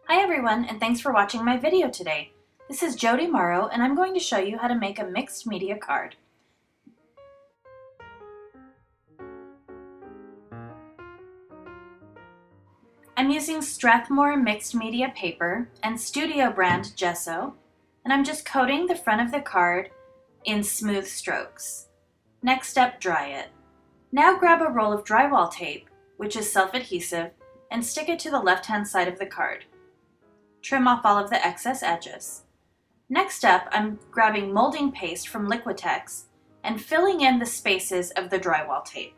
Hi everyone, and thanks for watching my video today. This is Jody Morrow, and I'm going to show you how to make a mixed media card. I'm using Strathmore mixed media paper and Studio brand Gesso, and I'm just coating the front of the card in smooth strokes. Next step, dry it. Now grab a roll of drywall tape, which is self-adhesive, and stick it to the left-hand side of the card. Trim off all of the excess edges. Next up, I'm grabbing molding paste from Liquitex and filling in the spaces of the drywall tape.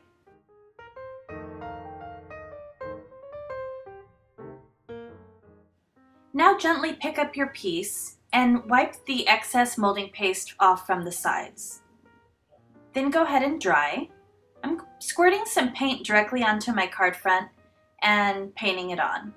Now gently pick up your piece and wipe the excess molding paste off from the sides. Then go ahead and dry. I'm squirting some paint directly onto my card front and painting it on.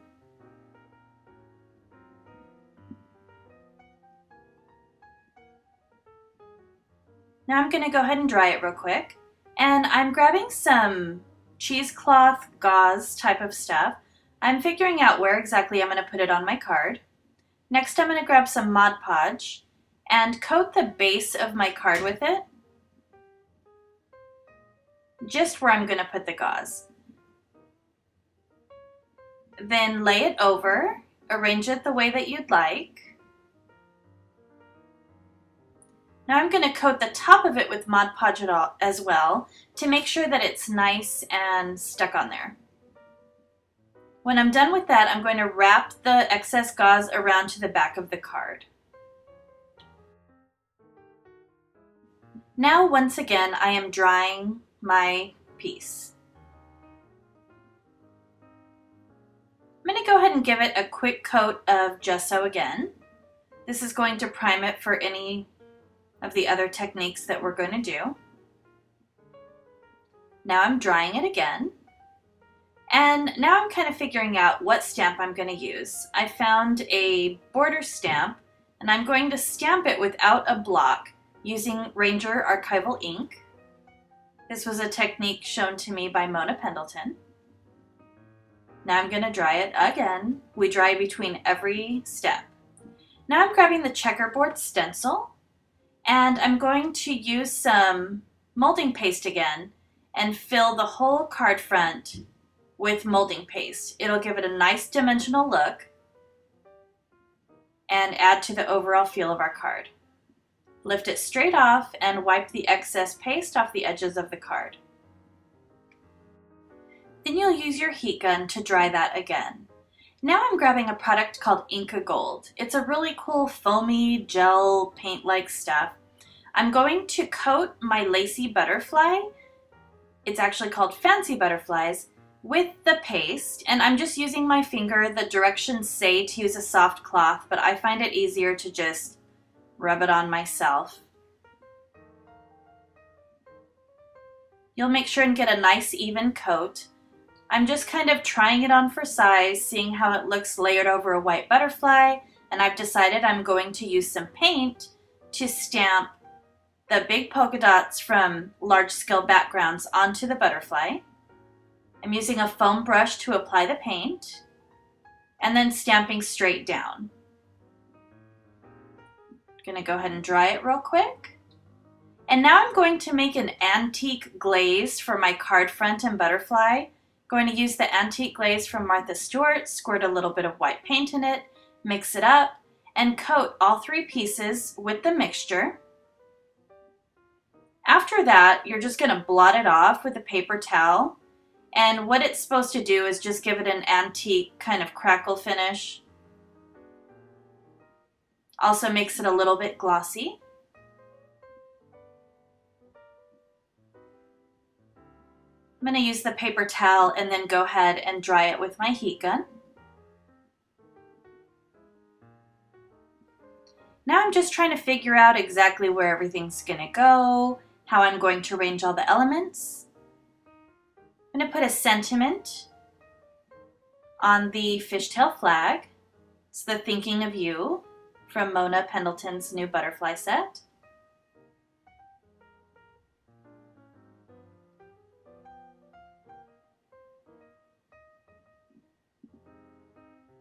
Now I'm going to go ahead and dry it real quick, and I'm grabbing some cheesecloth gauze type of stuff. I'm figuring out where exactly I'm going to put it on my card. Next I'm going to grab some Mod Podge and coat the base of my card with it, just where I'm going to put the gauze. Then lay it over, arrange it the way that you'd like. Now I'm going to coat the top of it with Mod Podge as well to make sure that it's nice and stuck on there. When I'm done with that, I'm going to wrap the excess gauze around to the back of the card. Now once again, I am drying my piece. I'm going to go ahead and give it a quick coat of gesso again. This is going to prime it for any of the other techniques that we're going to do. Now I'm drying it again. And now I'm kind of figuring out what stamp I'm going to use. I found a border stamp, and I'm going to stamp it without a block using Ranger Archival ink. This was a technique shown to me by Mona Pendleton. Now I'm going to dry it again. We dry between every step. Now I'm grabbing the Checkerboard stencil, and I'm going to use some molding paste again and fill the whole card front with molding paste. It'll give it a nice dimensional look and add to the overall feel of our card. Lift it straight off and wipe the excess paste off the edges of the card. Then you'll use your heat gun to dry that again. Now I'm grabbing a product called Inka Gold. It's a really cool foamy gel paint-like stuff. I'm going to coat my lacy butterfly, it's actually called Fancy Butterflies, with the paste, and I'm just using my finger. The directions say to use a soft cloth, but I find it easier to just rub it on myself. You'll make sure and get a nice even coat. I'm just kind of trying it on for size, seeing how it looks layered over a white butterfly, and I've decided I'm going to use some paint to stamp the big polka dots from large scale backgrounds onto the butterfly. I'm using a foam brush to apply the paint, and then stamping straight down. I'm going to go ahead and dry it real quick. And now I'm going to make an antique glaze for my card front and butterfly. Going to use the antique glaze from Martha Stewart, squirt a little bit of white paint in it, mix it up, and coat all three pieces with the mixture. After that, you're just going to blot it off with a paper towel. And what it's supposed to do is just give it an antique kind of crackle finish. Also makes it a little bit glossy. I'm going to use the paper towel and then go ahead and dry it with my heat gun. Now I'm just trying to figure out exactly where everything's going to go, how I'm going to arrange all the elements. I'm going to put a sentiment on the fishtail flag. It's the Thinking of You from Mona Pendleton's new butterfly set.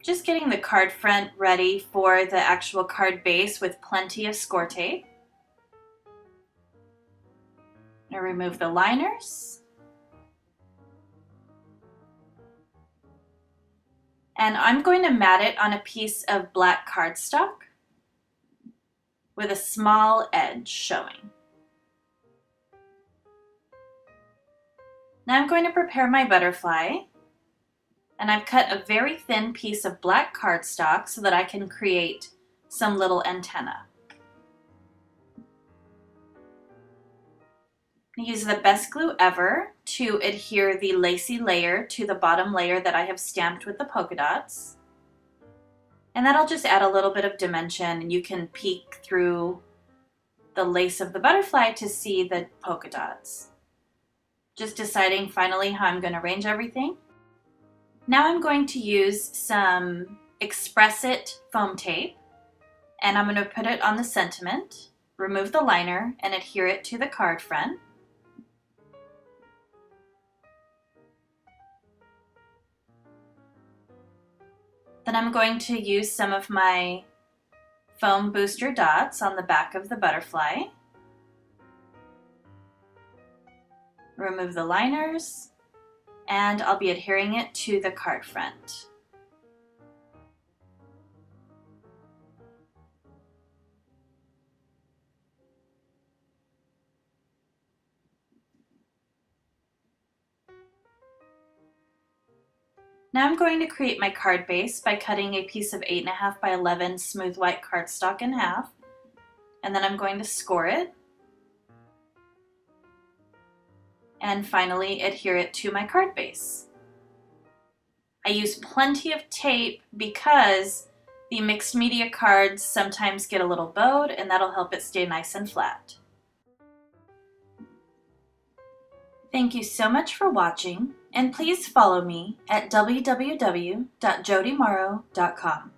Just getting the card front ready for the actual card base with plenty of score tape. I'm going to remove the liners. And I'm going to mat it on a piece of black cardstock with a small edge showing. Now I'm going to prepare my butterfly, and I've cut a very thin piece of black cardstock so that I can create some little antenna. I use the best glue ever to adhere the lacy layer to the bottom layer that I have stamped with the polka dots. And that'll just add a little bit of dimension, and you can peek through the lace of the butterfly to see the polka dots. Just deciding finally how I'm going to arrange everything. Now I'm going to use some Express-It foam tape, and I'm going to put it on the sentiment, remove the liner, and adhere it to the card front. Then I'm going to use some of my foam booster dots on the back of the butterfly. Remove the liners, and I'll be adhering it to the card front. Now I'm going to create my card base by cutting a piece of 8.5 by 11 smooth white cardstock in half, and then I'm going to score it, and finally adhere it to my card base. I use plenty of tape because the mixed media cards sometimes get a little bowed, and that'll help it stay nice and flat. Thank you so much for watching, and please follow me at www.jodimorrow.com.